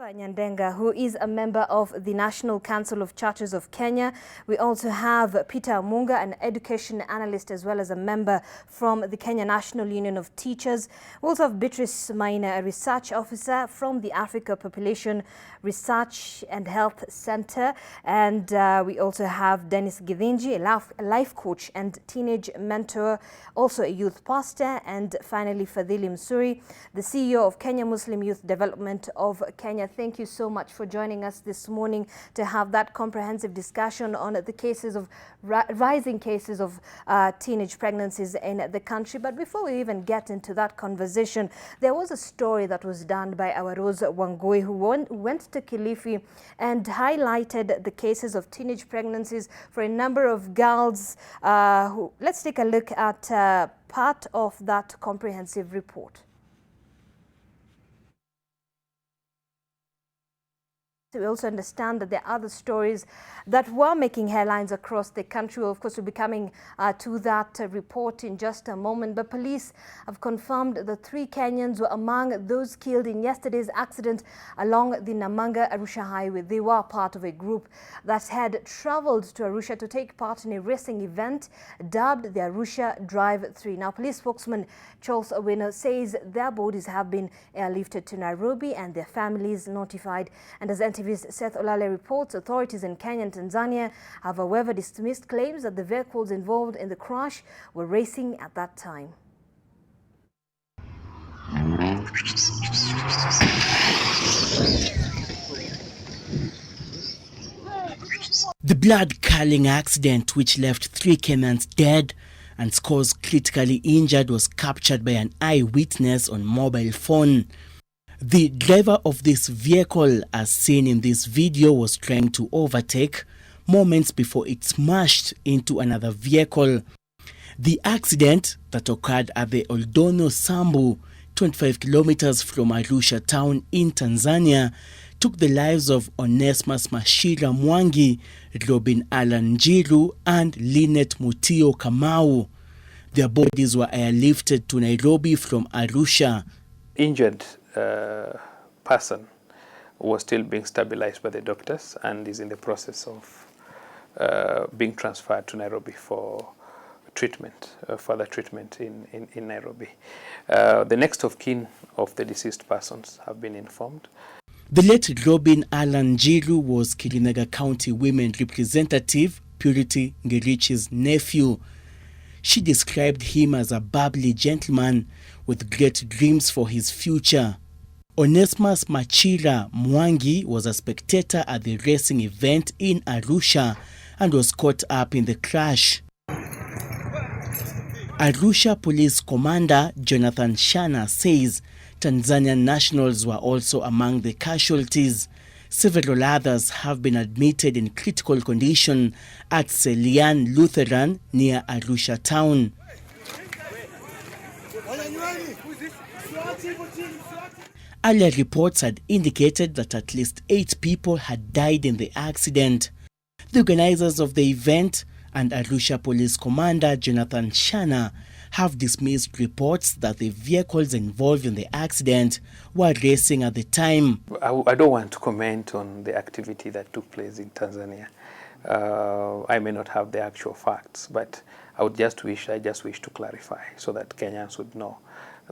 Nyandenga, who is a member of the National Council of Churches of Kenya. We also have Peter Munga, an education analyst, as well as a member from the Kenya National Union of Teachers. We also have Beatrice Maina, a research officer from the Africa Population Research and Health Center. And we also have Dennis Githinji, a life coach and teenage mentor, also a youth pastor. And finally, Fadhili Msuri, the CEO of Kenya Muslim Youth Development of Kenya. Thank you so much for joining us this morning to have that comprehensive discussion on the cases of rising cases of teenage pregnancies in the country. But before we even get into that conversation, there was a story that was done by our Rose Wangui, who went to Kilifi and highlighted the cases of teenage pregnancies for a number of girls. Let's take a look at part of that comprehensive report. We also understand that there are other stories that were making headlines across the country. Of course, we'll be coming to that report in just a moment. But police have confirmed that 3 Kenyans were among those killed in yesterday's accident along the Namanga-Arusha highway. They were part of a group that had traveled to Arusha to take part in a racing event dubbed the Arusha Drive 3. Now, police spokesman Charles Owino says their bodies have been airlifted to Nairobi and their families notified. And as NTV's Seth Olale reports, authorities in Kenya and Tanzania have, however, dismissed claims that the vehicles involved in the crash were racing at that time. The blood-curdling accident, which left 3 Kenyans dead and scores critically injured, was captured by an eyewitness on mobile phone. The driver of this vehicle, as seen in this video, was trying to overtake moments before it smashed into another vehicle. The accident that occurred at the Oldono Sambu, 25 kilometers from Arusha town in Tanzania, took the lives of Onesmus Mashira Mwangi, Robin Alan Njiru, and Linet Mutio Kamau. Their bodies were airlifted to Nairobi from Arusha. Injured person was still being stabilized by the doctors and is in the process of being transferred to Nairobi for treatment, further treatment in Nairobi. The next of kin of the deceased persons have been informed. The late Robin Alan Njiru was Kirinyaga County Women Representative Purity Ngerichi's nephew. She described him as a bubbly gentleman with great dreams for his future. Onesmus Machira Mwangi was a spectator at the racing event in Arusha and was caught up in the crash. Arusha Police Commander Jonathan Shana says Tanzanian nationals were also among the casualties. Several others have been admitted in critical condition at Selian Lutheran near Arusha town. Earlier reports had indicated that at least 8 people had died in the accident. The organizers of the event and Arusha Police Commander Jonathan Shana have dismissed reports that the vehicles involved in the accident were racing at the time. I don't want to comment on the activity that took place in Tanzania. I may not have the actual facts, but I just wish to clarify so that Kenyans would know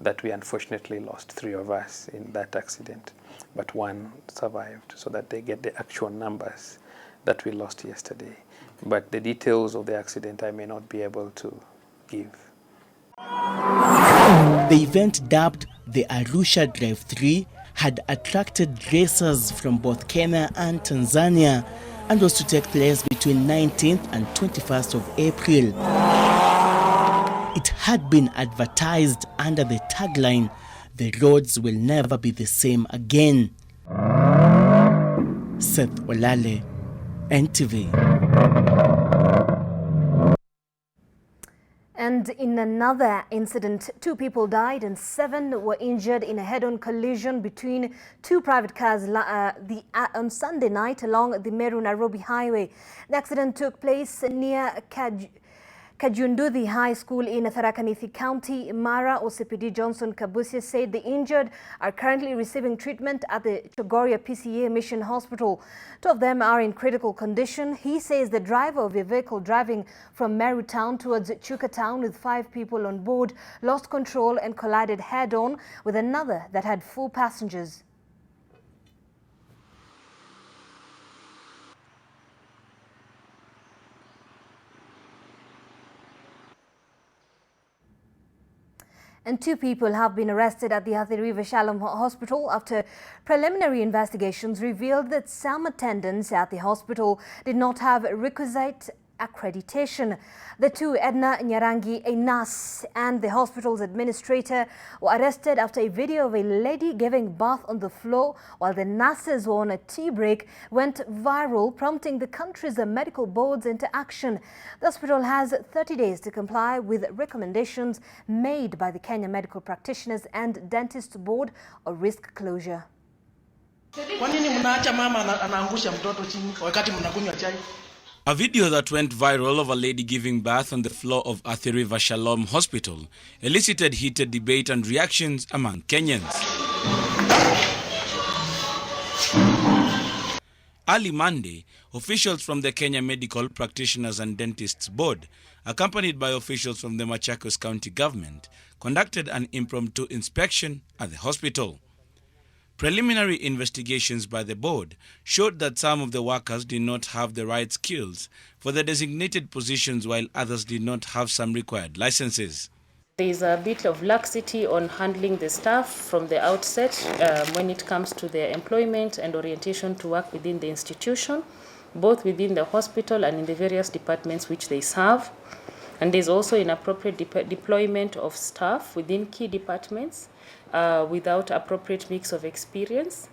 that we unfortunately lost 3 of us in that accident, but 1 survived, so that they get the actual numbers that we lost yesterday. But the details of the accident I may not be able to give. The event, dubbed the Arusha Drive 3, had attracted racers from both Kenya and Tanzania and was to take place between 19th and 21st of April. It had been advertised under the tagline, "The roads will never be the same again." Seth Olale, NTV. And in another incident, 2 people died and 7 were injured in a head-on collision between 2 private cars on Sunday night along the Meru-Nairobi highway. The accident took place near Kajunduthi High School in Tharaka Nithi County, Mara OCPD Johnson Kabusia said the injured are currently receiving treatment at the Chogoria PCA Mission Hospital. 2 of them are in critical condition. He says the driver of a vehicle driving from Meru Town towards Chuka Town with 5 people on board lost control and collided head-on with another that had 4 passengers. And 2 people have been arrested at the Athi River Shalom Hospital after preliminary investigations revealed that some attendants at the hospital did not have requisite accreditation. The 2, Edna Nyarangi, a nurse, and the hospital's administrator, were arrested after a video of a lady giving birth on the floor while the nurses were on a tea break went viral, prompting the country's medical boards into action. The hospital has 30 days to comply with recommendations made by the Kenya Medical Practitioners and Dentists Board or risk closure. Kwa nini mnaacha mama anaangusha mtoto chini wakati mnakunywa chai? A video that went viral of a lady giving birth on the floor of Athi River Shalom Hospital elicited heated debate and reactions among Kenyans. Early Monday, officials from the Kenya Medical Practitioners and Dentists Board, accompanied by officials from the Machakos County Government, conducted an impromptu inspection at the hospital. Preliminary investigations by the board showed that some of the workers did not have the right skills for the designated positions while others did not have some required licenses. There is a bit of laxity on handling the staff from the outset when it comes to their employment and orientation to work within the institution, both within the hospital and in the various departments which they serve. And there's also inappropriate deployment of staff within key departments without appropriate mix of experience,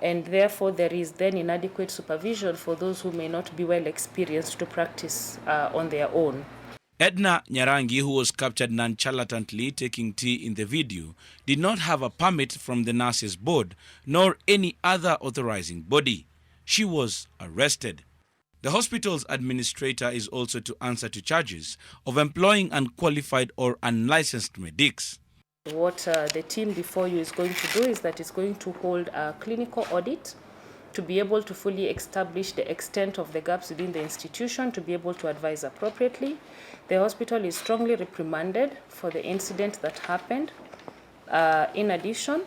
and therefore there is then inadequate supervision for those who may not be well experienced to practice on their own. Edna Nyarangi, who was captured nonchalantly taking tea in the video, did not have a permit from the nurses board nor any other authorizing body. She was arrested. The hospital's administrator is also to answer to charges of employing unqualified or unlicensed medics. What the team before you is going to do is that it's going to hold a clinical audit to be able to fully establish the extent of the gaps within the institution, to be able to advise appropriately. The hospital is strongly reprimanded for the incident that happened. In addition,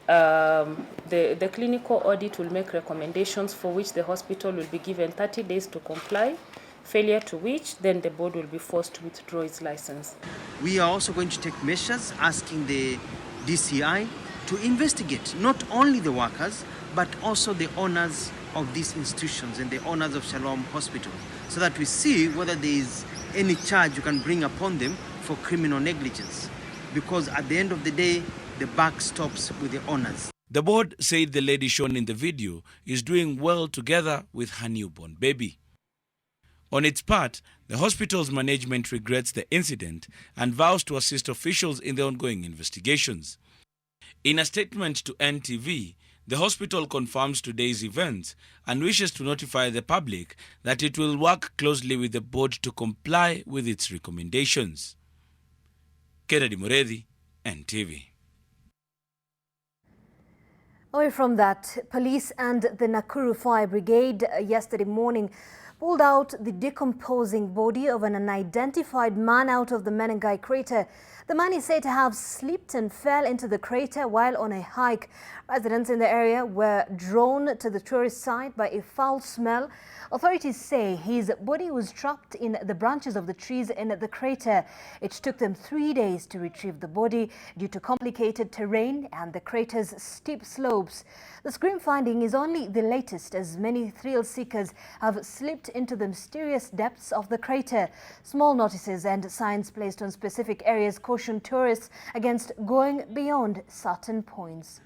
the clinical audit will make recommendations for which the hospital will be given 30 days to comply, failure to which then the board will be forced to withdraw its license. We are also going to take measures asking the DCI to investigate not only the workers but also the owners of these institutions and the owners of Shalom Hospital, so that we see whether there is any charge you can bring upon them for criminal negligence, because at the end of the day the buck stops with the owners. The board said the lady shown in the video is doing well together with her newborn baby. On its part, the hospital's management regrets the incident and vows to assist officials in the ongoing investigations. In a statement to NTV, the hospital confirms today's events and wishes to notify the public that it will work closely with the board to comply with its recommendations. Kennedy Muredi, NTV. Away from that, police and the Nakuru Fire Brigade yesterday morning pulled out the decomposing body of an unidentified man out of the Menengai crater. The man is said to have slipped and fell into the crater while on a hike. Residents in the area were drawn to the tourist site by a foul smell. Authorities say his body was trapped in the branches of the trees in the crater. It took them 3 days to retrieve the body due to complicated terrain and the crater's steep slopes. The grim finding is only the latest, as many thrill seekers have slipped into the mysterious depths of the crater. Small notices and signs placed on specific areas caution tourists against going beyond certain points.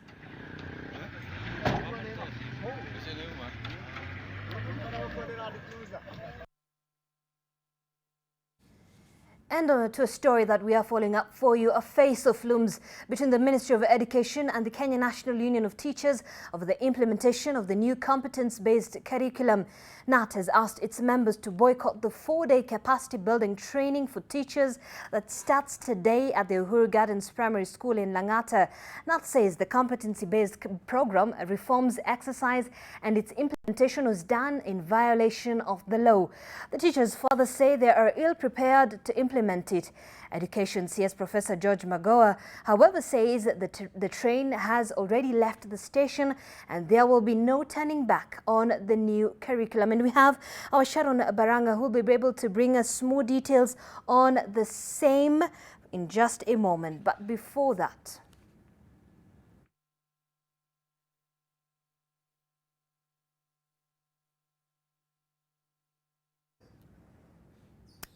And to a story that we are following up for you, a face-off looms between the Ministry of Education and the Kenya National Union of Teachers over the implementation of the new competence-based curriculum. NAT has asked its members to boycott the 4-day capacity-building training for teachers that starts today at the Uhuru Gardens Primary School in Lang'ata. NAT says the competency-based program reforms exercise and its implementation was done in violation of the law. The teachers further say they are ill-prepared to implement it. Education CS Professor George Magoa, however, says that the train has already left the station and there will be no turning back on the new curriculum. And we have our Sharon Baranga who will be able to bring us more details on the same in just a moment. But before that,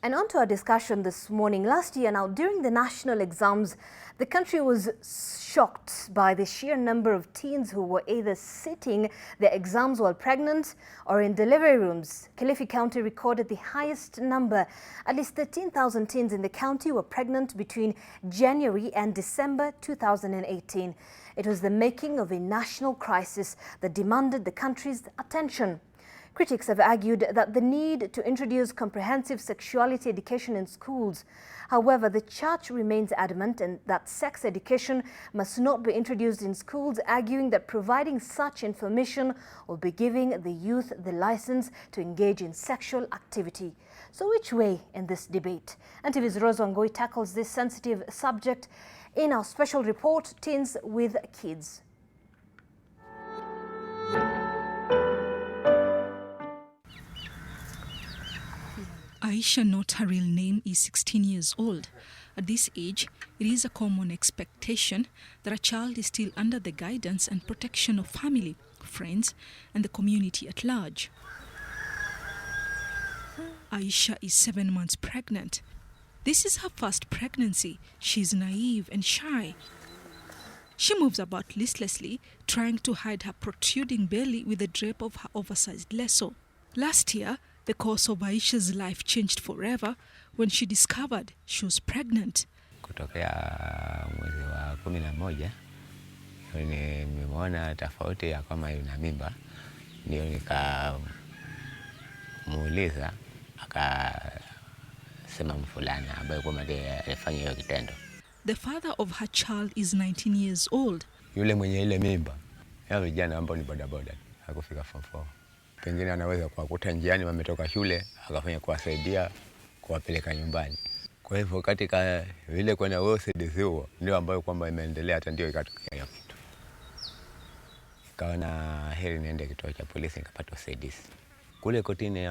and on to our discussion this morning. Last year now, during the national exams, the country was shocked by the sheer number of teens who were either sitting their exams while pregnant or in delivery rooms. Kilifi County recorded the highest number. At least 13,000 teens in the county were pregnant between January and December 2018. It was the making of a national crisis that demanded the country's attention. Critics have argued that the need to introduce comprehensive sexuality education in schools. However, the church remains adamant that sex education must not be introduced in schools, arguing that providing such information will be giving the youth the license to engage in sexual activity. So which way in this debate? NTV's Rose Wangoi tackles this sensitive subject in our special report, Teens with Kids. Aisha, not her real name, is 16 years old. At this age, it is a common expectation that a child is still under the guidance and protection of family, friends, and the community at large. Aisha is 7 months pregnant. This is her first pregnancy. She is naive and shy. She moves about listlessly, trying to hide her protruding belly with the drape of her oversized lasso. Last year, the course of Aisha's life changed forever when she discovered she was pregnant. Kutokea mwezi wa 11 nimeona tofauti ya kama yuna mimba, ndio nikamuuliza, akasema mfulana ambaye kwamba alifanya hiyo kitendo. The father of her child is 19 years old. Yule mwenye ile mimba, ya vijana ambao ni bodaboda, hakufika form 4. Pengine anaweza kuwakuta njiani wametoka shule, akafanya kuwasaidia kuwapeleka nyumbani. Kwa hivyo katika vile kwenda usaidizi huo ndio ambayo kwamba imeendelea, hata ndio ikatokea hiyo kitu. Kaona heri niende kituo cha polisi nikapata usaidizi. Kule kotini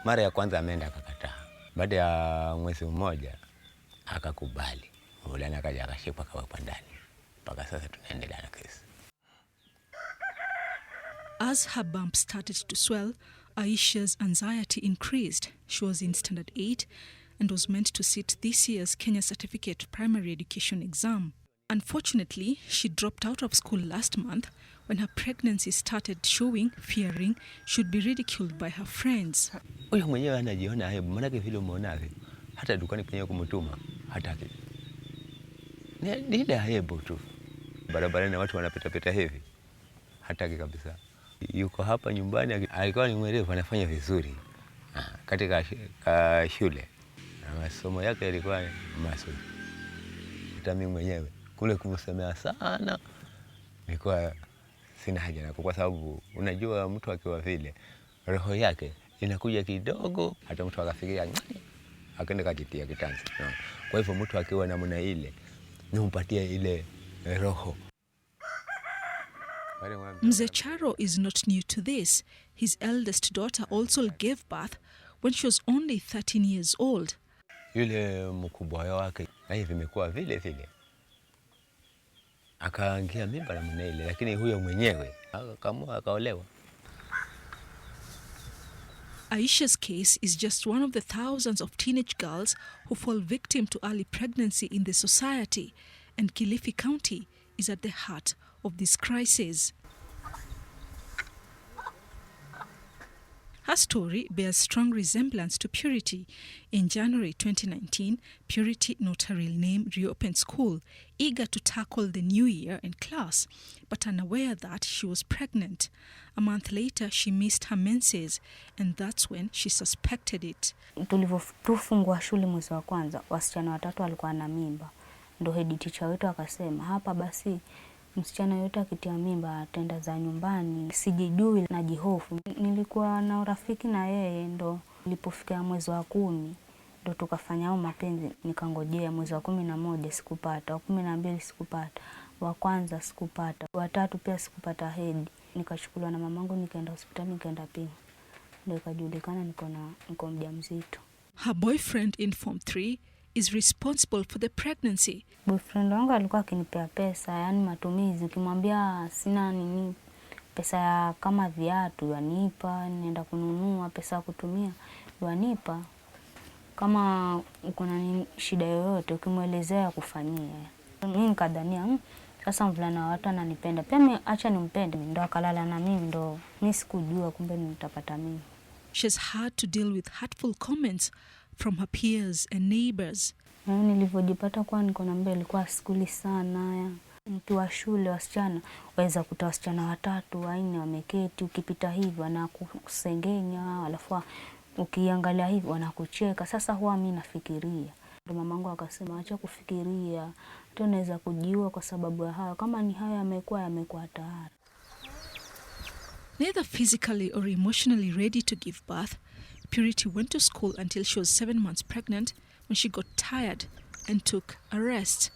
mara ya kwanza ameenda akakataa. Baada ya mwezi mmoja akakubali. Mvulana akaja akashikwa akawekwa ndani. Mpaka sasa tunaendelea na kesi. As her bump started to swell, Aisha's anxiety increased. She was in standard 8 and was meant to sit this year's Kenya Certificate Primary Education exam. Unfortunately, she dropped out of school last month when her pregnancy started showing, fearing she'd be ridiculed by her friends. Huyo mwenyewe anajiona aibu, manake vile umeonaje? Hata dukani penye kumtuma, hataki. Ni ile aibu tu. Barabarani na watu wanapita hivi. Hataki kabisa. Yuko hapa nyumbani, alikuwa ni mwerevu, anafanya vizuri katika shule. Masomo yake yalikuwa mazuri. Hata mimi mwenyewe kule kumsemea sana nilikuwa sina haja nako, kwa sababu unajua mtu akiwa vile roho yake inakuja kidogo, hata mtu akafikiria akaenda kajitia kitanzi. Kwa hivyo mtu akiwa namna ile nimpatie ile roho. Mzee Charo is not new to this. His eldest daughter also gave birth when she was only 13 years old. Yule mkubwa wake na hivi imekuwa vile vile. Akaangia mimba na mnaile, lakini huyo mwenyewe akaamua akaolewa. Aisha's case is just one of the thousands of teenage girls who fall victim to early pregnancy in the society, and Kilifi County is at the heart of this crisis. Her story bears strong resemblance to Purity. In January 2019, Purity, not her real name, reopened school, eager to tackle the new year in class, but unaware that she was pregnant. A month later, she missed her menses, and that's when she suspected it. Tulivyofungua shule mwezi wa kwanza, wasichana 3 walikuwa na mimba. Ndo head teacher wetu akasema, hapa basi msichana yote akitia mimba atenda za nyumbani. Sijijui na jihofu. Nilikuwa na urafiki na yeye, ndo nilipofika mwezi wa 10 ndo tukafanya mapenzi. Nikangojea mwezi wa 11 sikupata, wa 12 sikupata, wa kwanza sikupata, wa 3 pia sikupata head. Nikachukuliwa na mamangu nikaenda hospitali nikaenda pima. Ndo ikajulikana niko mjamzito. Her boyfriend in Form 3 is responsible for the pregnancy. Boyfriend wangu alikuwa akinipea pesa, yani matumizi. Ukimwambia sina nini pesa ya kama viatu yanipa, nienda kununua pesa ya kutumia yanipa. Kama uko na shida yoyote ukimwelezea kufanyia. Mimi nikadhania sasa mvulana wa watu ananipenda. Pia mimi acha nimpende, ndo akalala na mimi, ndo mimi sikujua kumbe nitapata mimi. She's had to deal with hurtful comments from her peers and neighbors. Nilivyojipata kwa niko na mbele ilikuwa skuli sana. Nikiwa shule wasichana waweza kuta wasichana 3 4 wameketi, ukipita hivi wanakusengenya, alafu ukiangalia hivi wanakucheka. Sasa huwa mimi nafikiria. Ndio mamangu akasema acha kufikiria, hata unaweza kujiua kwa sababu ya hayo. Kama ni hayo yamekuwa tayari. Neither physically or emotionally ready to give birth, Purity went to school until she was 7 months pregnant when she got tired and took a rest.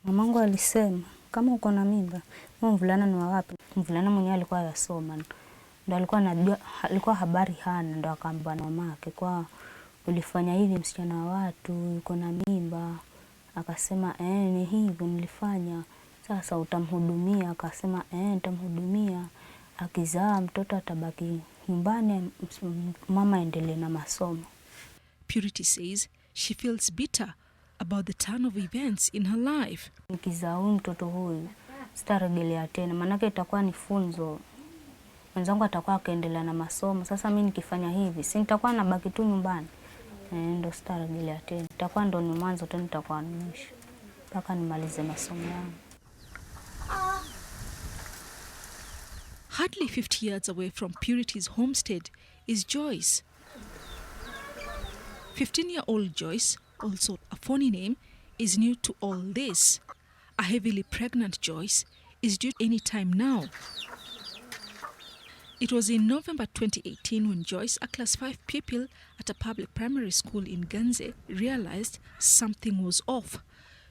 Mamangu alisema, kama uko na mimba, mvulana ni wa wapi? Mvulana mwenyewe alikuwa yasoma. Ndo alikuwa anajua, alikuwa habari hana, ndo akaambia na mamake kwa ulifanya hivi msichana wa watu, uko na mimba. Akasema ni hivyo nilifanya. Sasa utamhudumia? Akasema nitamhudumia. Akizaa mtoto atabaki nyumbani, mama endelee na masomo. Purity says she feels bitter about the turn of events in her life. Nikizaa mtoto huyu sitarejelea tena, maana itakuwa ni funzo. Mwenzangu atakuwa akaendelea na masomo. Sasa mimi nikifanya hivi, si nitakuwa nabaki tu nyumbani. Ndo sitarejelea tena. Itakuwa ndo ni mwanzo tena, nitakuwa mwisho mpaka nimalize masomo yangu. Hardly 50 yards away from Purity's homestead is Joyce. 15-year-old Joyce, also a funny name, is new to all this. A heavily pregnant Joyce is due any time now. It was in November 2018 when Joyce, a class 5 pupil at a public primary school in Ganze, realized something was off.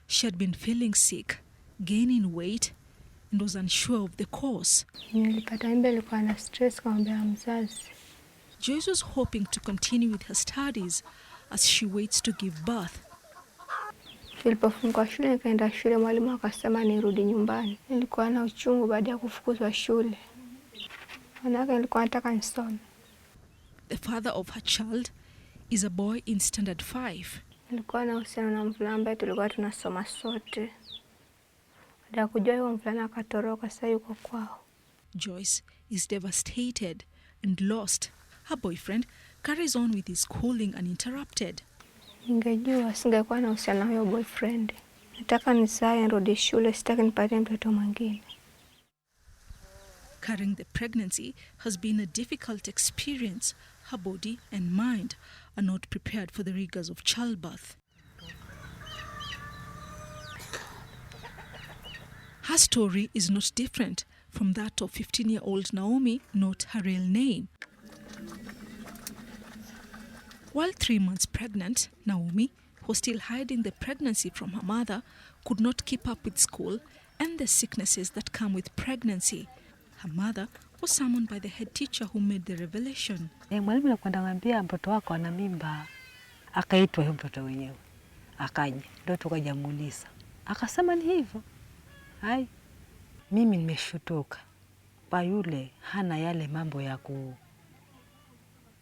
She had been feeling sick, gaining weight, and was unsure of the cause. Nilipata mimba, nilikuwa na stress kumwambia mzazi. Joyce was hoping to continue with her studies as she waits to give birth. Nilipofungua shule nikaenda shule, mwalimu akasema nirudi nyumbani. Nilikuwa na uchungu baada ya kufukuzwa shule. Maana nilikuwa nataka nisome. The father of her child is a boy in standard 5. Nilikuwa na uhusiano na mvulana ambaye tulikuwa tunasoma sote. Baada ya kujua huyo mvulana akatoroka, sasa yuko kwao. Joyce is devastated and lost. Her boyfriend carries on with his schooling uninterrupted. Ningejua singekuwa na uhusiano na huyo boyfriend. Nataka nisae nirudi shule, sitaki nipate mtoto mwingine. Carrying the pregnancy has been a difficult experience. Her body and mind are not prepared for the rigors of childbirth. Her story is not different from that of 15-year-old Naomi, not her real name. While 3 months pregnant, Naomi, who was still hiding the pregnancy from her mother, could not keep up with school and the sicknesses that come with pregnancy. Her mother was summoned by the head teacher who made the revelation. Mwalimu alikwenda ngambia mtoto wako ana mimba. Akaitwa huyo mtoto wenyewe. Akaja, ndio tukajamuuliza. Akasema ni hivyo. Hai. Mimi nimeshutuka. Kwa yule hana yale mambo ya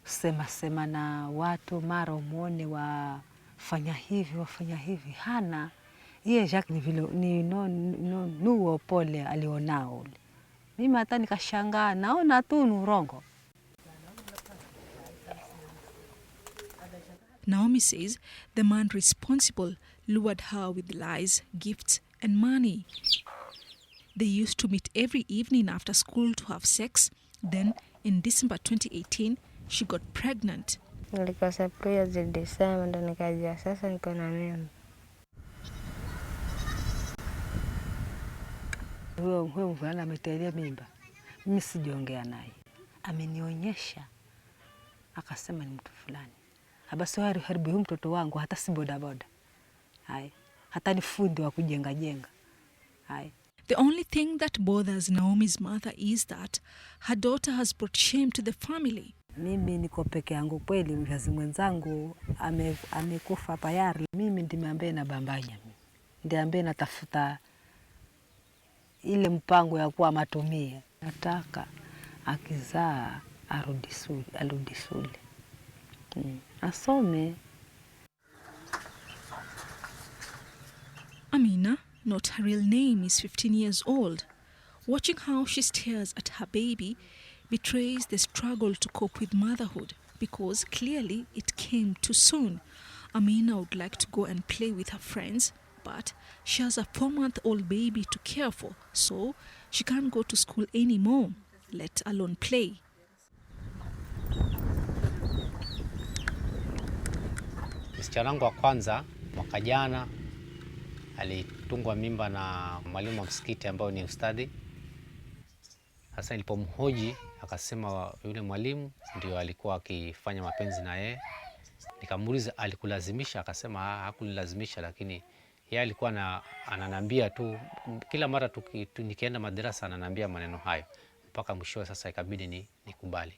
kusema na watu, mara umuone wafanya hivi. Hana. Yeye Jacques ni vile ni nuo pole alionao ule. Mimi hata nikashangaa, naona tu ni urongo. Naomi says the man responsible lured her with lies, gifts and money. They used to meet every evening after school to have sex. Then, in December 2018, she got pregnant. Nilikuwa surprise December ndo nikajua sasa niko na mimba. Huyo mvulana ametelea mimba. Mimi sijaongea naye. Amenionyesha. Akasema ni mtu fulani. Abasi haribu huyu mtoto wangu hata si bodaboda. Hai. Hata ni fundi wa kujenga jenga. Hai. The only thing that bothers Naomi's mother is that her daughter has brought shame to the family. Mimi niko peke yangu kweli, mzazi mwenzangu amekufa tayari. Mimi ndiye ambaye nabambanya. Ndiye ambaye natafuta ile mpango ya kuwa matumie. Nataka akizaa arudi shule. Asome. Amina, not her real name, is 15 years old. Watching how she stares at her baby betrays the struggle to cope with motherhood, because clearly it came too soon. Amina would like to go and play with her friends, but she has a 4-month-old baby to care for, so she can't go to school anymore, let alone play. Msichana wangu wa kwanza mwaka jana alitungwa mimba na mwalimu wa msikiti ambao ni ustadhi. Sasa nilipomhoji akasema yule mwalimu ndio alikuwa akifanya mapenzi na yeye. Nikamuuliza alikulazimisha? Akasema hakunilazimisha, lakini yeye alikuwa ananiambia tu kila mara nikienda madrasa ananiambia maneno hayo mpaka mwisho. Sasa ikabidi nikubali.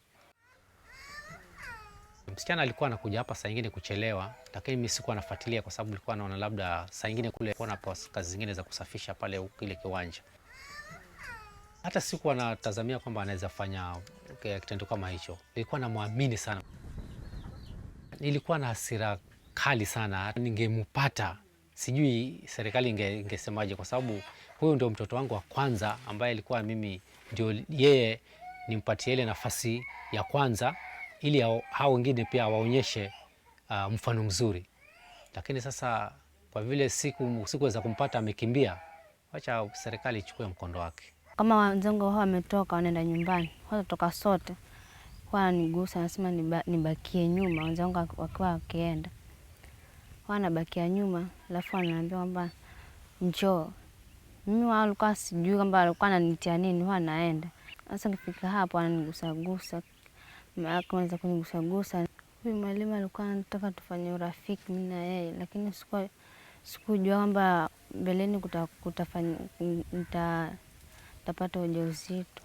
Msichana alikuwa anakuja hapa saa nyingine kuchelewa, lakini mimi sikuwa nafuatilia kwa sababu nilikuwa naona labda saa nyingine kule kuna kazi zingine za kusafisha pale kile kiwanja. Hata sikuwa natazamia kwamba anaweza fanya kitendo kama hicho. Nilikuwa namwamini sana. Nilikuwa na hasira kali sana. Ningempata, sijui serikali ingesemaje, kwa sababu huyo ndio mtoto wangu wa kwanza ambaye alikuwa mimi ndio yeye nimpatie ile nafasi ya kwanza ili hao wengine pia waonyeshe mfano mzuri. Lakini sasa kwa vile sikuweza kumpata, amekimbia, acha serikali ichukue mkondo wake. Kama wenzangu hao wametoka wanaenda nyumbani, watatoka sote. Wananigusa, nasema nibakie nyuma, wenzangu wakiwa wakienda. Wanabakia nyuma, alafu wananiambia kwamba njoo. Mimi walikuwa sijui kwamba walikuwa wananitia nini, wanaenda. Sasa nikifika hapo wananigusa. Akaanza kunigusa. Huyu mwalimu alikuwa anataka tufanye urafiki mimi na yeye, lakini sikujua kwamba mbeleni nitapata ujauzito.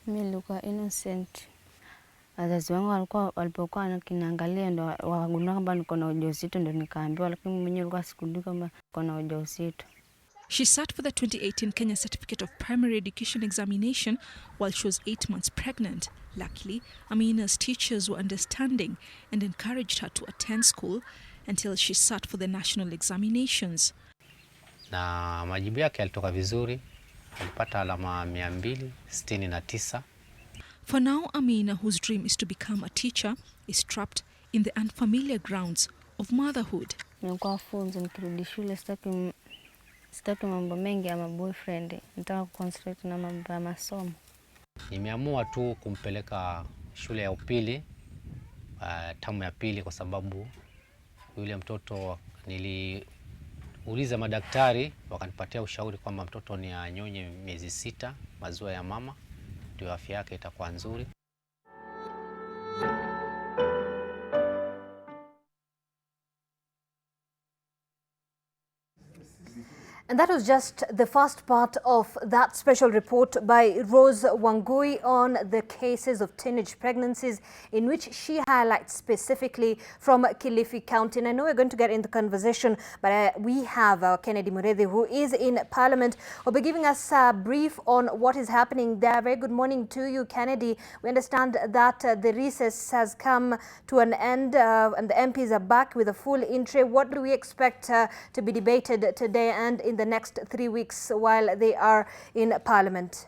Mimi nilikuwa innocent. Wazazi wangu walipokuwa wakiniangalia ndo wakagundua kwamba niko na ujauzito, ndo nikaambiwa, lakini mimi mwenyewe nilikuwa sikujua kwamba niko na ujauzito. She sat for the 2018 Kenya Certificate of Primary Education examination while she was 8 months pregnant. Luckily, Amina's teachers were understanding and encouraged her to attend school until she sat for the national examinations. Na majibu yake yalitoka vizuri. Alipata alama 269. For now, Amina, whose dream is to become a teacher, is trapped in the unfamiliar grounds of motherhood. Nilikuwa funzo nikirudi shule, sitaki mambo mengi ya boyfriend. Nataka kuconcentrate na mambo ya masomo. Nimeamua tu kumpeleka shule ya upili, tamu ya pili, kwa sababu yule mtoto niliuliza madaktari, wakanipatia ushauri kwamba mtoto ni anyonye miezi 6 maziwa ya mama, ndio afya yake itakuwa nzuri. And that was just the first part of that special report by Rose Wangui on the cases of teenage pregnancies, in which she highlights specifically from Kilifi County. And I know we're going to get in the conversation, but we have Kennedy Muredhi, who is in Parliament, will be giving us a brief on what is happening there. Very good morning to you, Kennedy. We understand that the recess has come to an end and the MPs are back with a full entry. What do we expect to be debated today and in the next 3 weeks while they are in Parliament?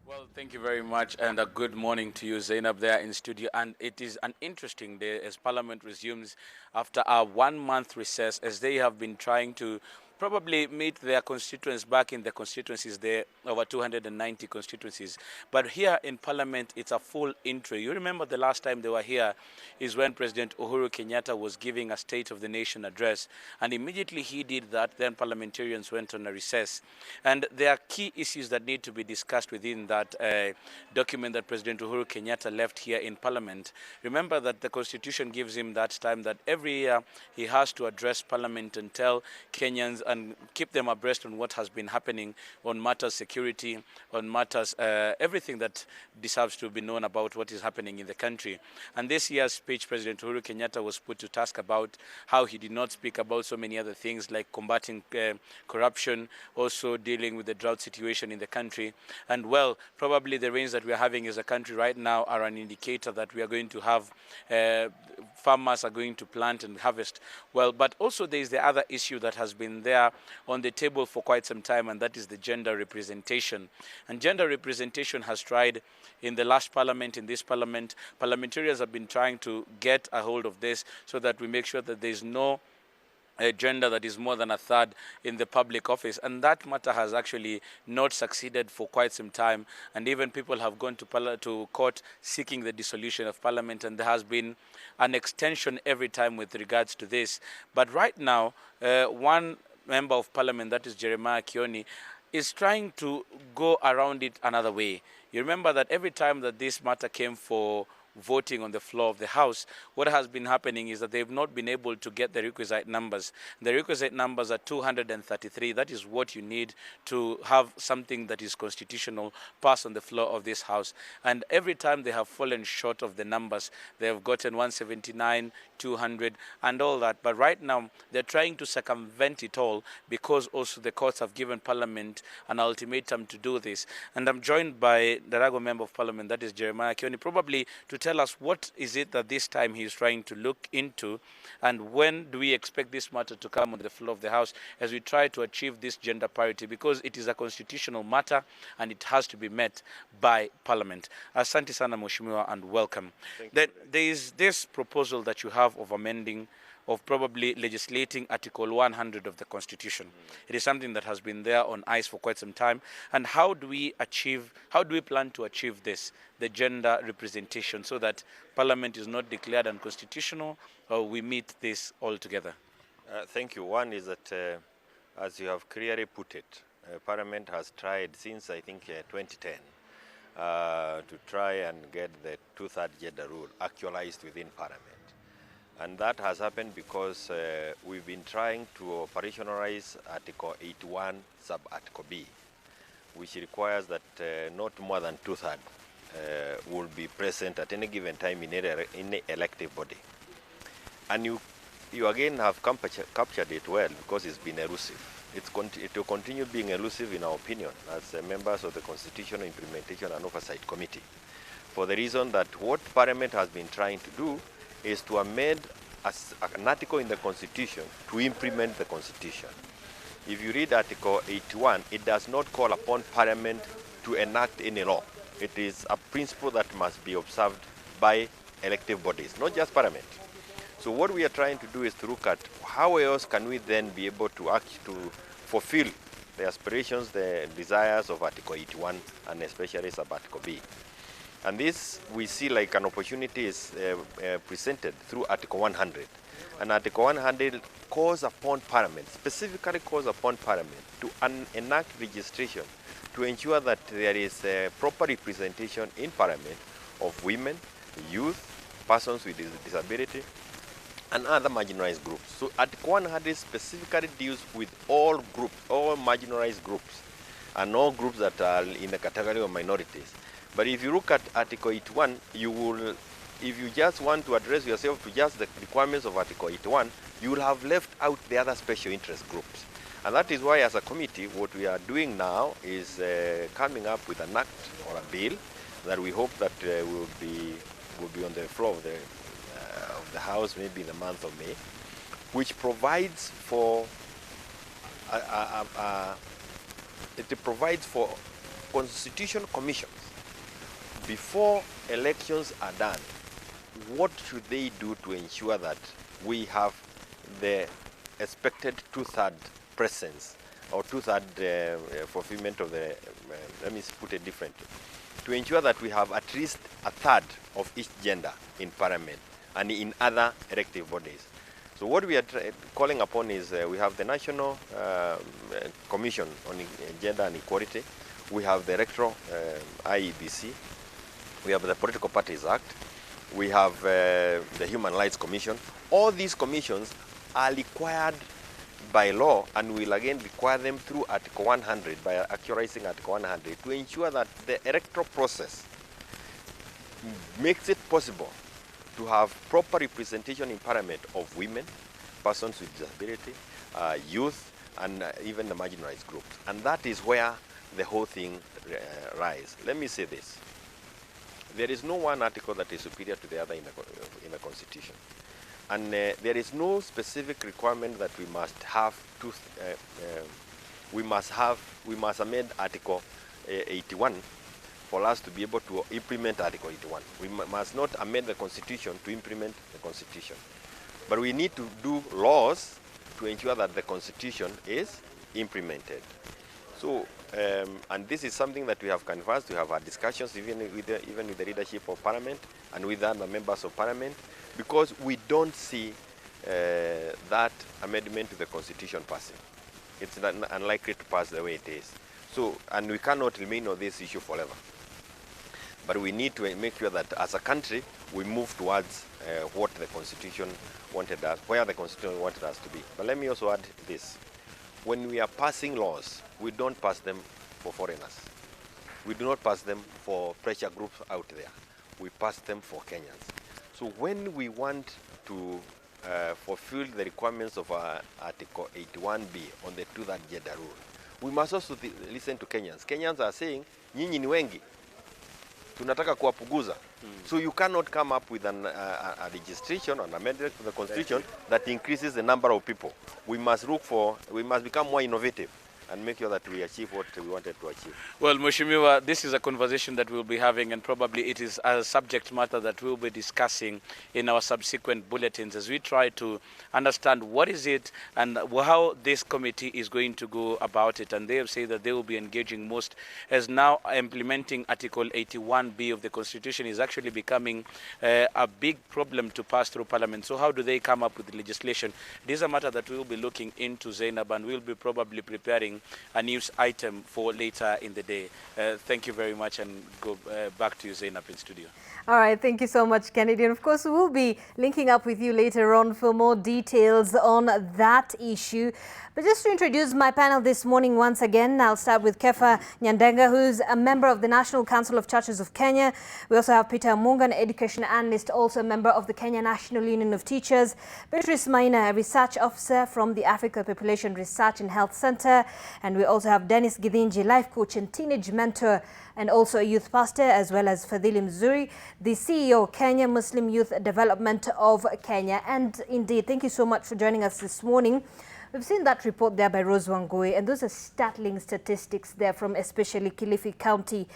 Well, thank you very much, and a good morning to you, Zaiynab, there in studio. And it is an interesting day as Parliament resumes after a 1-month recess, as they have been trying to probably meet their constituents back in the constituencies there, over 290 constituencies. But here in Parliament, it's a full intro. You remember the last time they were here is when President Uhuru Kenyatta was giving a State of the Nation address. And immediately he did that, then parliamentarians went on a recess. And there are key issues that need to be discussed within that document that President Uhuru Kenyatta left here in Parliament. Remember that the Constitution gives him that time that every year he has to address Parliament and tell Kenyans and keep them abreast on what has been happening on matters security, on matters, everything that deserves to be known about what is happening in the country. And this year's speech, President Uhuru Kenyatta was put to task about how he did not speak about so many other things like combating corruption, also dealing with the drought situation in the country. And well, probably the rains that we are having as a country right now are an indicator that we are going to have, farmers are going to plant and harvest well. But also there is the other issue that has been there on the table for quite some time, and that is the gender representation. And gender representation has tried in the last parliament, in this parliament, parliamentarians have been trying to get a hold of this so that we make sure that there is no gender that is more than a third in the public office, and that matter has actually not succeeded for quite some time, and even people have gone to court seeking the dissolution of parliament, and there has been an extension every time with regards to this. But right now, one member of parliament, that is Jeremiah Kioni, is trying to go around it another way. You remember that every time that this matter came for voting on the floor of the House, what has been happening is that they've not been able to get the requisite numbers. The requisite numbers are 233. That is what you need to have something that is constitutional pass on the floor of this House. And every time they have fallen short of the numbers, they have gotten 179, 200, and all that. But right now, they're trying to circumvent it all because also the courts have given Parliament an ultimatum to do this. And I'm joined by the Rago Member of Parliament, that is Jeremiah Kioni, probably to tell us what is it that this time he's trying to look into, and when do we expect this matter to come on the floor of the House as we try to achieve this gender parity, because it is a constitutional matter and it has to be met by Parliament. Asante sana Mheshimiwa, and welcome. There is this proposal that you have of amending, of probably legislating Article 100 of the Constitution. It is something that has been there on ice for quite some time. And how do we plan to achieve this, the gender representation, so that Parliament is not declared unconstitutional, or we meet this all together? Thank you. One is that, as you have clearly put it, Parliament has tried since, I think, 2010 to try and get the two-third gender rule actualized within Parliament. And that has happened because we've been trying to operationalize Article 81, sub-Article B, which requires that not more than two-thirds will be present at any given time in any elective body. And you again have captured it well, because it's been elusive. It will continue being elusive, in our opinion, as members of the Constitutional Implementation and Oversight Committee, for the reason that what Parliament has been trying to do is to amend an article in the Constitution to implement the Constitution. If you read Article 81, it does not call upon Parliament to enact any law. It is a principle that must be observed by elective bodies, not just Parliament. So what we are trying to do is to look at how else can we then be able to fulfill the aspirations, the desires of Article 81, and especially sub-Article B. And this we see like an opportunity is presented through Article 100. And Article 100 calls upon Parliament, specifically calls upon Parliament to enact legislation to ensure that there is a proper representation in Parliament of women, youth, persons with disability, and other marginalized groups. So Article 100 specifically deals with all groups, all marginalized groups, and all groups that are in the category of minorities. But if you look at Article 81, if you just want to address yourself to just the requirements of Article 81, you will have left out the other special interest groups. And that is why, as a committee, what we are doing now is coming up with an act or a bill that we hope that will be on the floor of the House maybe in the month of May, which provides for Constitution Commission, before elections are done, what should they do to ensure that we have the expected two-third presence or two-third fulfillment of the, let me put it differently, to ensure that we have at least a third of each gender in Parliament and in other elective bodies. So what we are calling upon is we have the National Commission on Gender and Equality, we have the Electoral IEBC, we have the Political Parties Act, we have the Human Rights Commission. All these commissions are required by law and will again require them through Article 100 by actualizing Article 100 to ensure that the electoral process makes it possible to have proper representation in Parliament of women, persons with disability, youth, and even the marginalized groups. And that is where the whole thing lies. Let me say this. There is no one article that is superior to the other in the Constitution. And there is no specific requirement that we must have to, we must amend Article 81 for us to be able to implement Article 81. We must not amend the Constitution to implement the Constitution. But we need to do laws to ensure that the Constitution is implemented. So, and this is something that we have canvassed, we have had discussions even with the leadership of Parliament and with other members of Parliament, because we don't see that amendment to the Constitution passing. It's unlikely to pass the way it is. So, and we cannot remain on this issue forever. But we need to make sure that as a country, we move towards what the Constitution wanted us, where the Constitution wanted us to be. But let me also add this. When we are passing laws, we don't pass them for foreigners. We do not pass them for pressure groups out there. We pass them for Kenyans. So when we want to fulfill the requirements of Article 81B on the two-third gender rule, we must also listen to Kenyans. Kenyans are saying, nyinyi ni wengi, tunataka kuwapuguza. So you cannot come up with a registration, an amendment to the Constitution that increases the number of people. We must become more innovative and make sure that we achieve what we wanted to achieve. Well, Mheshimiwa, this is a conversation that we'll be having, and probably it is a subject matter that we'll be discussing in our subsequent bulletins as we try to understand what is it and how this committee is going to go about it. And they have said that they will be engaging most, as now implementing Article 81B of the Constitution is actually becoming a big problem to pass through Parliament. So how do they come up with the legislation? It is a matter that we will be looking into, Zaiynab, and we'll be probably preparing a news item for later in the day. Thank you very much, and go back to you, Zaiynab, in studio. All right, thank you so much, Kennedy. And of course, we'll be linking up with you later on for more details on that issue. But just to introduce my panel this morning once again, I'll start with Kefa Nyandenga, who's a member of the National Council of Churches of Kenya. We also have Peter Munga, an education analyst, also a member of the Kenya National Union of Teachers. Beatrice Maina, a research officer from the Africa Population Research and Health Center. And we also have Dennis Githinji, life coach and teenage mentor, and also a youth pastor, as well as Fadhili Mzuri, the CEO, Kenya Muslim Youth Development of Kenya. And indeed, thank you so much for joining us this morning. We've seen that report there by Rose Wangui, and those are startling statistics there from especially Kilifi County.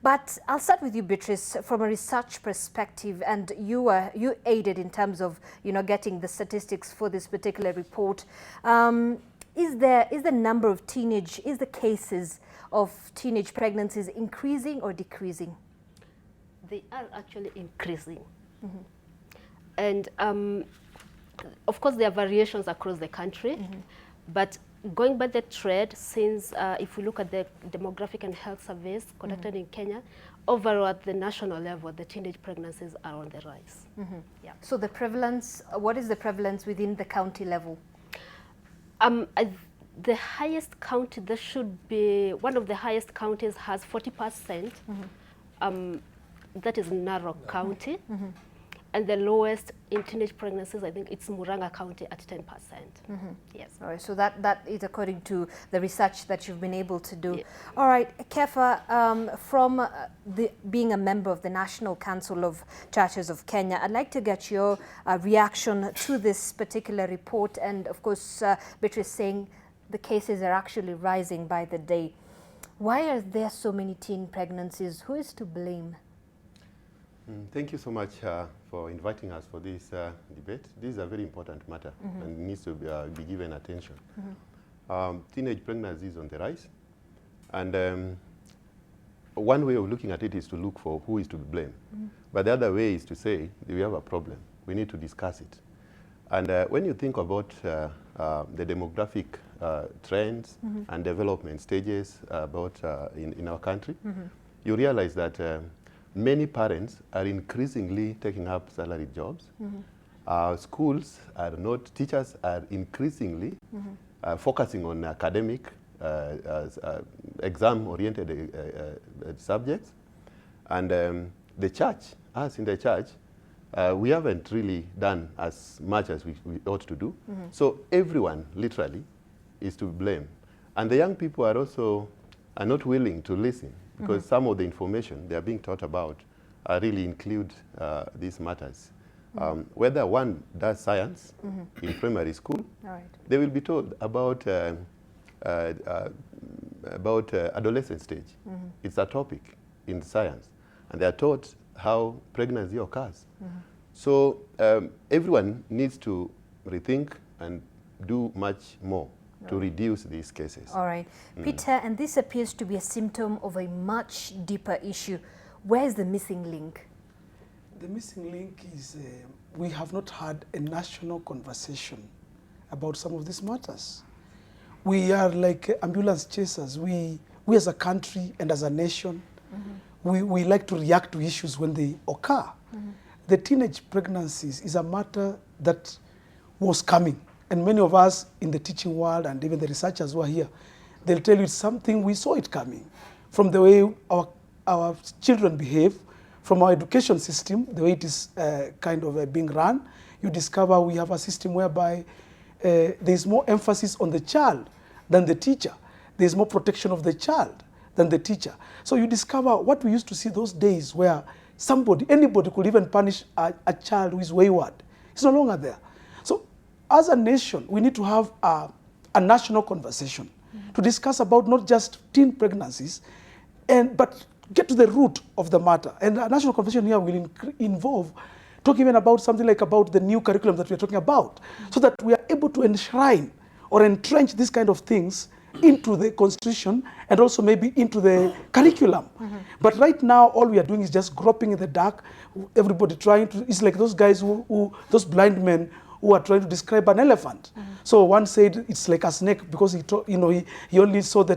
But I'll start with you, Beatrice, from a research perspective, and you aided in terms of getting the statistics for this particular report. Is the number of the cases of teenage pregnancies increasing or decreasing? They are actually increasing. And of course, there are variations across the country, but going by the trend, since if we look at the demographic and health surveys conducted in Kenya, overall at the national level, the teenage pregnancies are on the rise. Yeah. So the prevalence, what is the prevalence within the county level? The highest county, there should be, one of the highest counties has 40%. That is Narok County. And the lowest in teenage pregnancies, I think it's Murang'a County at 10%. Yes. All right, so that is according to the research that you've been able to do. Yeah. All right, Kefa, from being a member of the National Council of Churches of Kenya, I'd like to get your reaction to this particular report. And of course, Beatrice saying the cases are actually rising by the day. Why are there so many teen pregnancies? Who is to blame? Thank you so much for inviting us for this debate. This is a very important matter and needs to be given attention. Teenage pregnancy is on the rise, and one way of looking at it is to look for who is to be blamed. But the other way is to say, we have a problem. We need to discuss it. And when you think about the demographic trends and development stages in our country, you realize that many parents are increasingly taking up salaried jobs. Schools are not, teachers are increasingly focusing on academic, exam-oriented subjects. And the church, us in the church, we haven't really done as much as we ought to do. So everyone, literally, is to blame. And the young people are also not willing to listen, because some of the information they are being taught about really include these matters. Whether one does science in primary school, they will be told about adolescent stage. It's a topic in science, and they are taught how pregnancy occurs. So everyone needs to rethink and do much more to reduce these cases. All right. Peter, and this appears to be a symptom of a much deeper issue. Where is the missing link? The missing link is we have not had a national conversation about some of these matters. We are like ambulance chasers. We as a country and as a nation, we like to react to issues when they occur. The teenage pregnancies is a matter that was coming. And many of us in the teaching world and even the researchers who are here, they'll tell you it's something we saw it coming. From the way our children behave, from our education system, the way it is kind of being run, you discover we have a system whereby there's more emphasis on the child than the teacher. There's more protection of the child than the teacher. So you discover what we used to see those days where anybody could even punish a child who is wayward. It's no longer there. So as a nation, we need to have a national conversation to discuss about not just teen pregnancies, but get to the root of the matter. And a national conversation here will involve talk even about something like about the new curriculum that we're talking about, so that we are able to enshrine or entrench these kind of things into the constitution and also maybe into the curriculum. But right now, all we are doing is just groping in the dark. Everybody trying to, it's like those guys those blind men who are trying to describe an elephant. So one said it's like a snake because he only saw the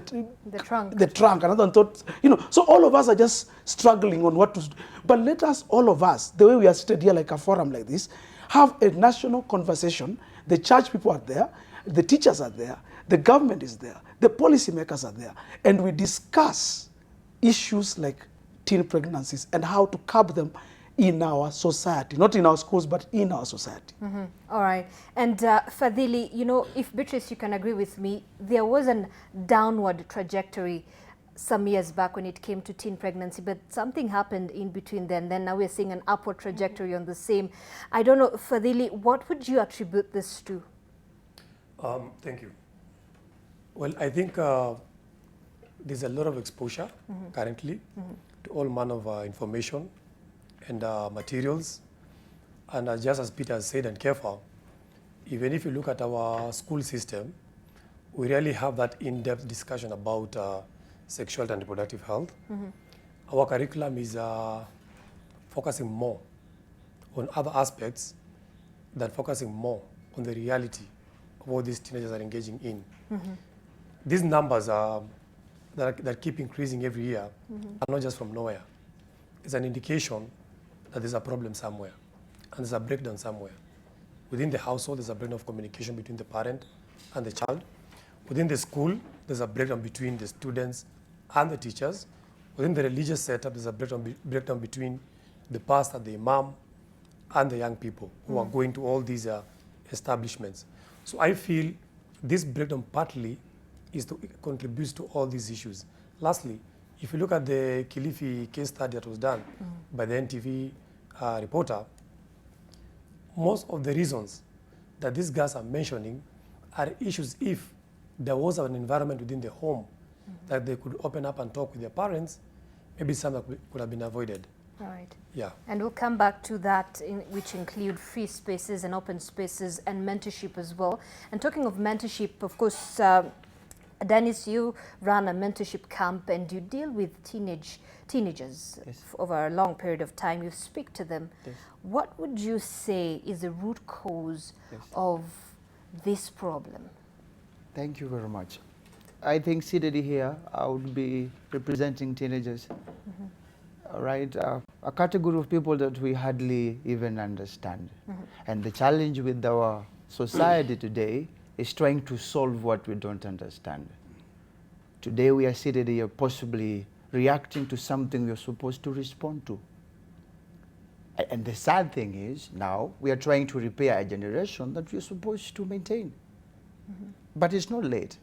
trunk. Another one thought, so all of us are just struggling on what to do. But let us, all of us, the way we are seated here like a forum like this, have a national conversation. The church people are there, the teachers are there, the government is there, the policymakers are there, and we discuss issues like teen pregnancies and how to curb them in our society, not in our schools, but in our society. All right. And Fadhili, if Beatrice, you can agree with me, there was a downward trajectory some years back when it came to teen pregnancy, but something happened in between then. Then now we're seeing an upward trajectory on the same. I don't know, Fadhili, what would you attribute this to? Thank you. Well, I think there's a lot of exposure currently to all manner of information and materials. And just as Peter has said and Kefa, even if you look at our school system, we really have that in-depth discussion about sexual and reproductive health. Our curriculum is focusing more on other aspects than focusing more on the reality of what these teenagers are engaging in. These numbers that keep increasing every year are not just from nowhere. It's an indication that there's a problem somewhere and there's a breakdown somewhere. Within the household, there's a breakdown of communication between the parent and the child. Within the school, there's a breakdown between the students and the teachers. Within the religious setup, there's a breakdown between the pastor, the imam, and the young people who are going to all these establishments. So I feel this breakdown partly contributes to all these issues. Lastly, if you look at the Kilifi case study that was done by the NTV reporter, most of the reasons that these guys are mentioning are issues if there was an environment within the home that they could open up and talk with their parents, maybe some that could have been avoided. All right. Yeah. And we'll come back to that, which include free spaces and open spaces and mentorship as well. And talking of mentorship, of course, Dennis, you run a mentorship camp and you deal with teenagers over a long period of time. You speak to them. Yes. What would you say is the root cause of this problem? Thank you very much. I think seated here, I would be representing teenagers. Right, a category of people that we hardly even understand. And the challenge with our society today is trying to solve what we don't understand. Today we are seated here possibly reacting to something we are supposed to respond to. And the sad thing is now we are trying to repair a generation that we are supposed to maintain. But it's not late.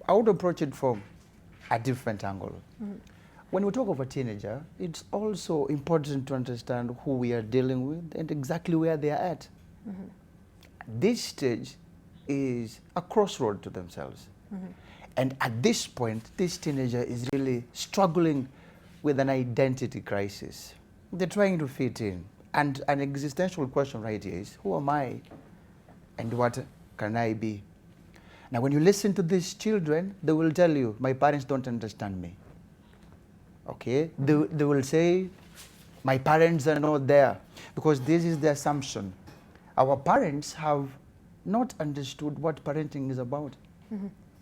I would approach it from a different angle. When we talk of a teenager, it's also important to understand who we are dealing with and exactly where they are at. This stage is a crossroad to themselves. And at this point, this teenager is really struggling with an identity crisis. They're trying to fit in. And an existential question right here is, who am I and what can I be? Now, when you listen to these children, they will tell you, my parents don't understand me. Okay, they will say, my parents are not there, because this is the assumption. Our parents have not understood what parenting is about.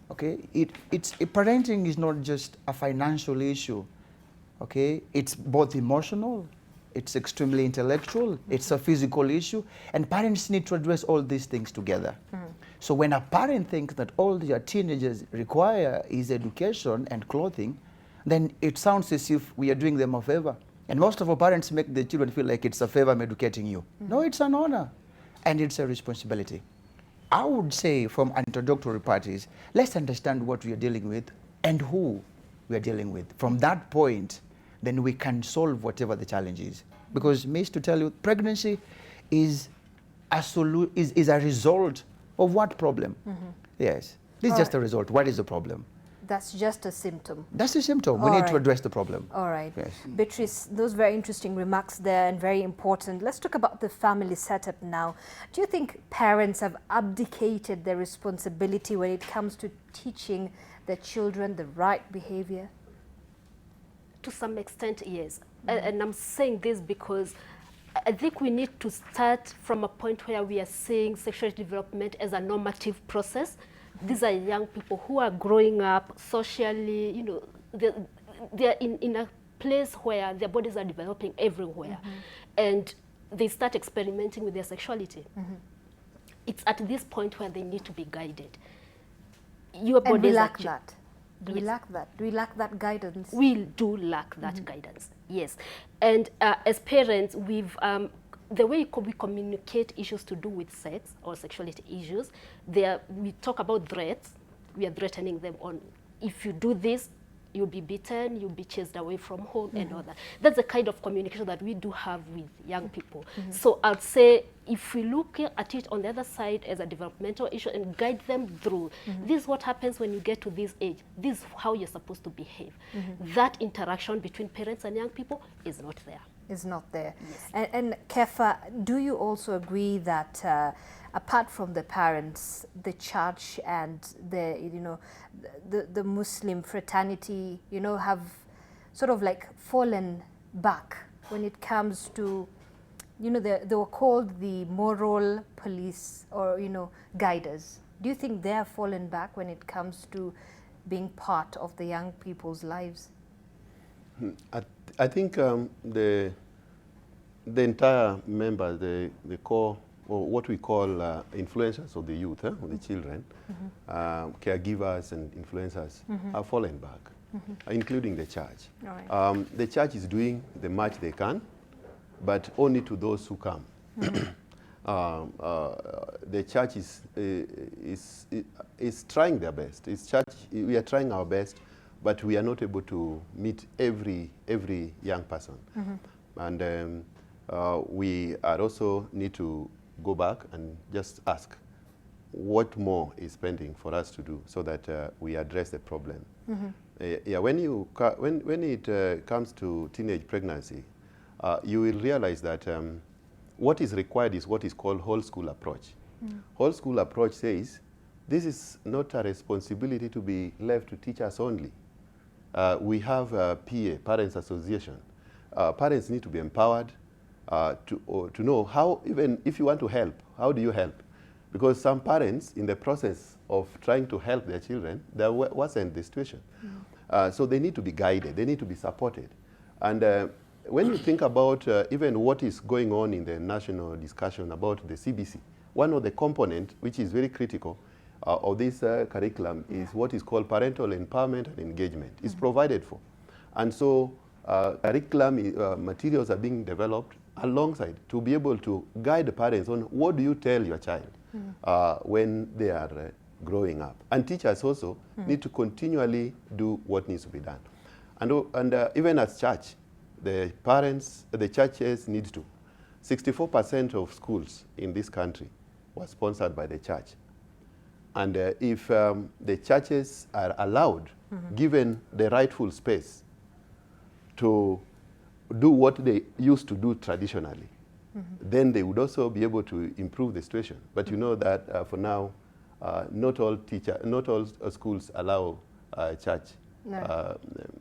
Okay, parenting is not just a financial issue. Okay, it's both emotional, it's extremely intellectual, it's a physical issue, and parents need to address all these things together. So when a parent thinks that all their teenagers require is education and clothing, then it sounds as if we are doing them a favor. And most of our parents make the children feel like it's a favor I'm educating you. No, it's an honor and it's a responsibility. I would say from introductory parties, let's understand what we are dealing with and who we are dealing with. From that point, then we can solve whatever the challenge is. Because, miss, to tell you, pregnancy is a result of what problem? Yes, this is just a result. What is the problem? That's just a symptom. That's a symptom. We need to address the problem. All right. Yes. Beatrice, those very interesting remarks there and very important. Let's talk about the family setup now. Do you think parents have abdicated their responsibility when it comes to teaching their children the right behavior? To some extent, yes. And I'm saying this because I think we need to start from a point where we are seeing sexual development as a normative process. These are young people who are growing up socially, you know, they're in a place where their bodies are developing everywhere. And they start experimenting with their sexuality. It's at this point where they need to be guided. Your body and we lack that. Do we lack that? Do we lack that guidance? We do lack that guidance, yes. And as parents, we've the way we communicate issues to do with sex or sexuality issues, we talk about threats. We are threatening them on, if you do this, you'll be beaten, you'll be chased away from home and all that. That's the kind of communication that we do have with young people. So I'd say if we look at it on the other side as a developmental issue and guide them through, this is what happens when you get to this age. This is how you're supposed to behave. That interaction between parents and young people is not there. Is not there. Yes. And Kefa, do you also agree that apart from the parents, the church and the Muslim fraternity, have sort of like fallen back when it comes to, they were called the moral police or, guiders. Do you think they have fallen back when it comes to being part of the young people's lives? I think the entire members, the core, or what we call influencers of the youth, of the children, caregivers and influencers, have fallen back, including the church. Right. The church is doing the much they can, but only to those who come. The church is trying their best. We are trying our best, but we are not able to meet every young person. And we are also need to go back and just ask, what more is pending for us to do so that we address the problem. Yeah, when it comes to teenage pregnancy, you will realize that what is required is what is called whole school approach. Whole school approach says this is not a responsibility to be left to teachers only. We have PA, Parents Association. Parents need to be empowered to know how, even if you want to help, how do you help? Because some parents, in the process of trying to help their children, that wasn't the situation. So they need to be guided, they need to be supported. And when you think about even what is going on in the national discussion about the CBC, one of the components which is very critical of this curriculum is what is called parental empowerment and engagement. It's provided for. And so curriculum materials are being developed alongside to be able to guide the parents on what do you tell your child when they are growing up. And teachers also need to continually do what needs to be done. And even as church, the parents, the churches need to. 64% of schools in this country were sponsored by the church. And if the churches are allowed, given the rightful space to do what they used to do traditionally, then they would also be able to improve the situation. But you know that for now, not all schools allow church. No.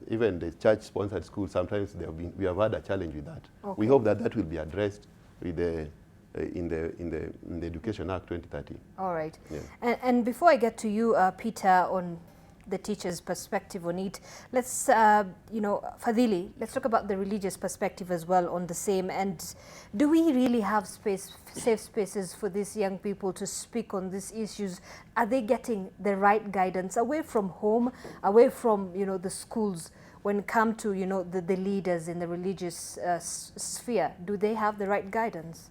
Even the church-sponsored schools, sometimes we have had a challenge with that. Okay. We hope that that will be addressed with in the Education Act 2013. All right. Yeah. And before I get to you, Peter, on the teacher's perspective on it, let's, Fadhili, let's talk about the religious perspective as well on the same. And do we really have safe spaces for these young people to speak on these issues? Are they getting the right guidance away from home, away from, the schools, when it comes to, the leaders in the religious sphere? Do they have the right guidance?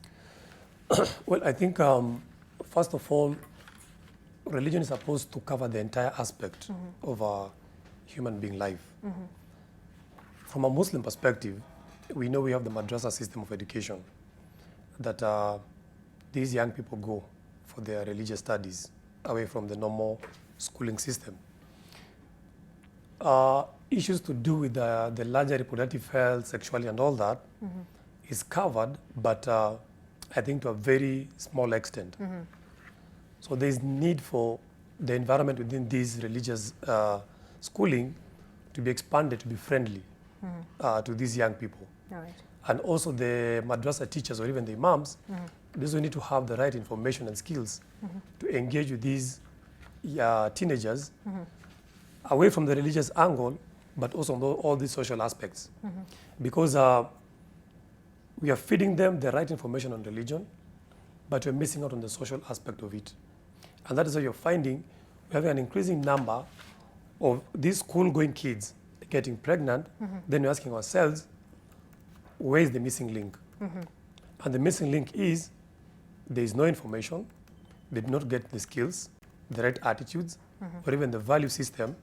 Well, I think, first of all, religion is supposed to cover the entire aspect of a human being life. From a Muslim perspective, we know we have the madrasa system of education that these young people go for their religious studies away from the normal schooling system. Issues to do with the larger reproductive health, sexuality and all that is covered, but I think to a very small extent. So there's need for the environment within these religious schooling to be expanded, to be friendly to these young people. All right. And also the madrasa teachers or even the imams, they also need to have the right information and skills to engage with these teenagers away from the religious angle, but also on all these social aspects. Because we are feeding them the right information on religion, but we're missing out on the social aspect of it. And that is why you're finding we have an increasing number of these school-going kids getting pregnant. Then we're asking ourselves, where is the missing link? And the missing link is there is no information, they do not get the skills, the right attitudes, or even the value system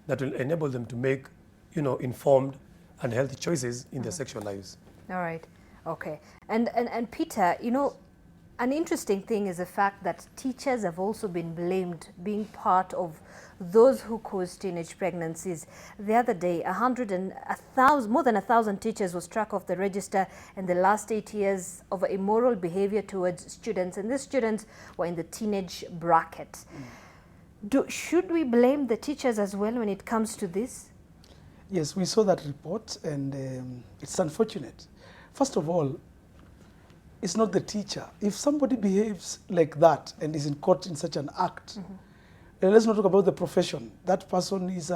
that will enable them to make, informed and healthy choices in their sexual lives. All right. Okay. And Peter, an interesting thing is the fact that teachers have also been blamed being part of those who cause teenage pregnancies. The other day, more than 1,000 teachers were struck off the register in the last 8 years over immoral behavior towards students, and these students were in the teenage bracket. Should we blame the teachers as well when it comes to this? Yes, we saw that report, and it's unfortunate. First of all, it's not the teacher. If somebody behaves like that and is caught in such an act, let's not talk about the profession. That person is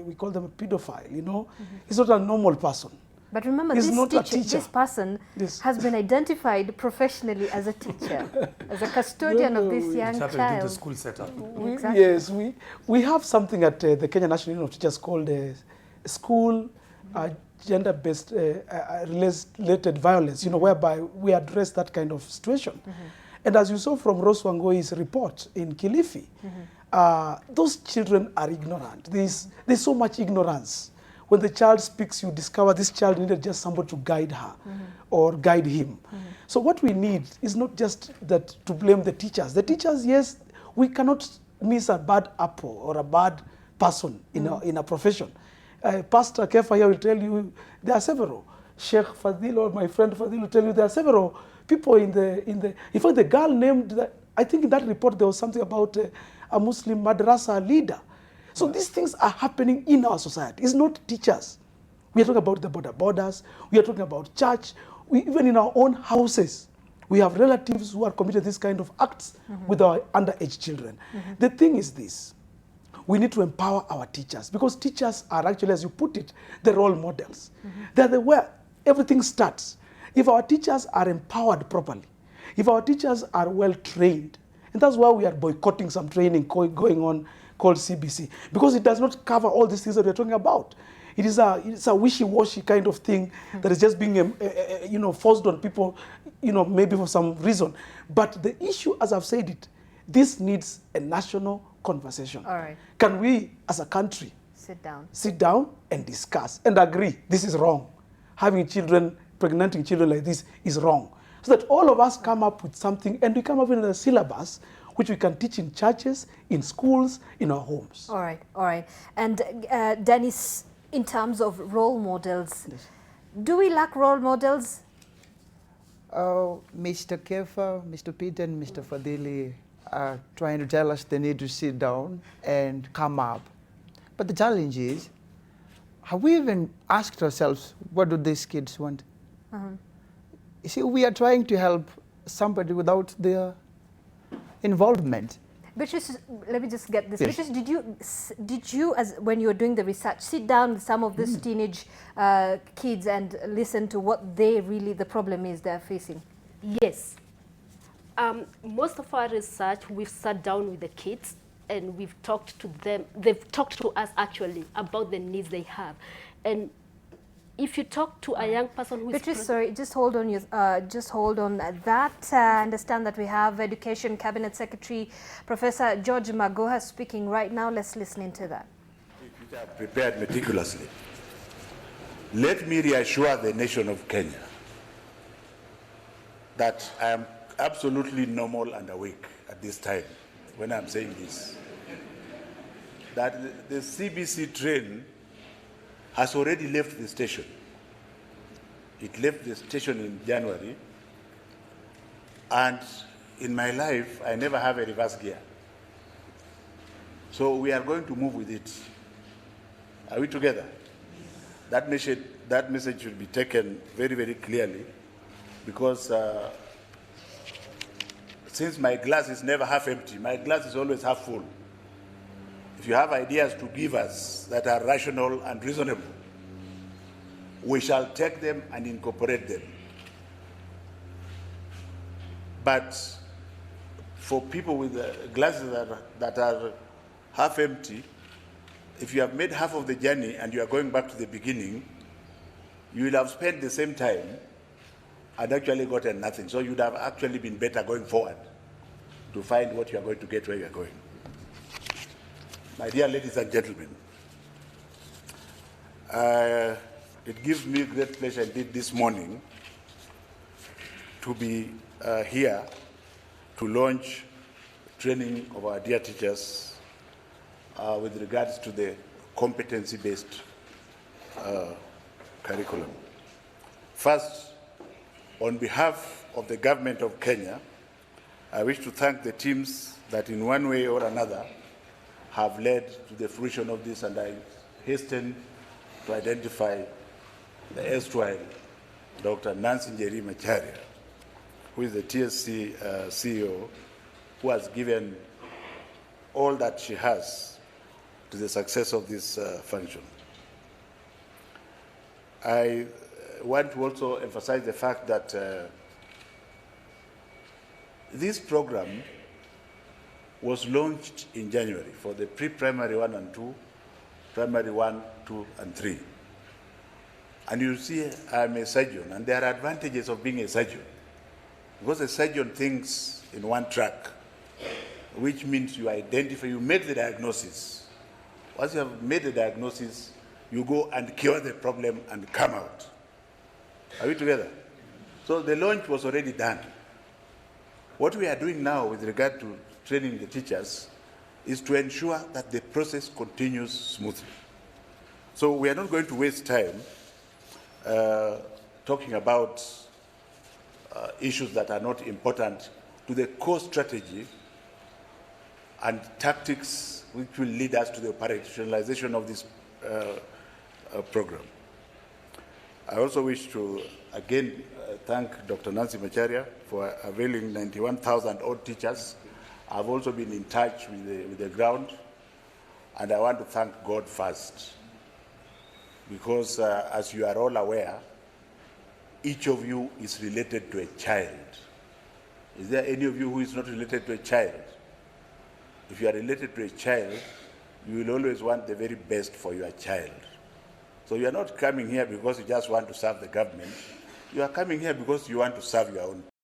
we call them a pedophile, He's not a normal person. But remember, this person has been identified professionally as a teacher, as a custodian of this young child. The school setup. Exactly. Yes, we have something at the Kenya National Union of Teachers called school gender-based related violence, whereby we address that kind of situation. And as you saw from Rose Wangoi's report in Kilifi, those children are ignorant. There's so much ignorance. when the child speaks, you discover this child needed just somebody to guide her or guide him. So what we need is not just that to blame the teachers. The teachers, yes, we cannot miss a bad apple or a bad person in a profession. Pastor Kefa here will tell you there are several. Sheikh Fadil or my friend Fadil will tell you there are several people in fact the girl named, I think in that report there was something about a Muslim madrasa leader. So these things are happening in our society. It's not teachers. We are talking about the borders. We are talking about church. Even in our own houses, we have relatives who are committed this kind of acts with our underage children. The thing is this. We need to empower our teachers because teachers are actually, as you put it, the role models. They're the where everything starts. If our teachers are empowered properly, if our teachers are well trained, and that's why we are boycotting some training going on called CBC, because it does not cover all these things that we're talking about. It's a wishy-washy kind of thing that is just being forced on people, maybe for some reason. But the issue, as I've said it, this needs a national conversation. All right. Can we, as a country, sit down and discuss and agree this is wrong? Having children, pregnanting children like this is wrong. So that all of us come up with something and we come up with a syllabus which we can teach in churches, in schools, in our homes. All right, all right. And Dennis, in terms of role models, do we lack role models? Mr. Kefa, Mr. Peter, and Mr. Fadili are trying to tell us they need to sit down and come up. But the challenge is, have we even asked ourselves, what do these kids want? You see, we are trying to help somebody without their involvement. Beatrice, let me just get this. Yes. Beatrice, did you, as when you were doing the research, sit down with some of these teenage kids and listen to what the problem is they're facing? Yes. Most of our research, we've sat down with the kids and we've talked to them. They've talked to us actually about the needs they have. And if you talk to a young person who Beatrice, sorry, just hold on. Just hold on. I understand that we have Education Cabinet Secretary Professor George Magoha speaking right now. Let's listen into that. Which are prepared meticulously. Let me reassure the nation of Kenya that I am absolutely normal and awake at this time when I'm saying this. That the CBC train has already left the station. It left the station in January, and in my life, I never have a reverse gear. So we are going to move with it. Are we together? That message should be taken very, very clearly, because since my glass is never half empty, my glass is always half full. If you have ideas to give us that are rational and reasonable, we shall take them and incorporate them. But for people with glasses that are half empty, if you have made half of the journey and you are going back to the beginning, you will have spent the same time and actually gotten nothing. So you would have actually been better going forward to find what you are going to get where you are going. My dear ladies and gentlemen, it gives me great pleasure indeed this morning to be here to launch training of our dear teachers with regards to the competency-based curriculum. First, on behalf of the government of Kenya, I wish to thank the teams that in one way or another have led to the fruition of this, and I hasten to identify the erstwhile Dr. Nancy Njeri Macharia, who is the TSC CEO, who has given all that she has to the success of this function. I want to also emphasize the fact that this program was launched in January for the pre-primary 1 and 2, primary 1, 2, and 3. And you see, I'm a surgeon, and there are advantages of being a surgeon. Because a surgeon thinks in one track, which means you identify, you make the diagnosis. Once you have made the diagnosis, you go and cure the problem and come out. Are we together? So the launch was already done. What we are doing now with regard to training the teachers is to ensure that the process continues smoothly. So we are not going to waste time talking about issues that are not important to the core strategy and tactics which will lead us to the operationalization of this program. I also wish to again thank Dr. Nancy Macharia for availing 91,000 odd teachers. I've also been in touch with the ground, and I want to thank God first, because as you are all aware, each of you is related to a child. Is there any of you who is not related to a child? If you are related to a child, you will always want the very best for your child. So you are not coming here because you just want to serve the government. You are coming here because you want to serve your own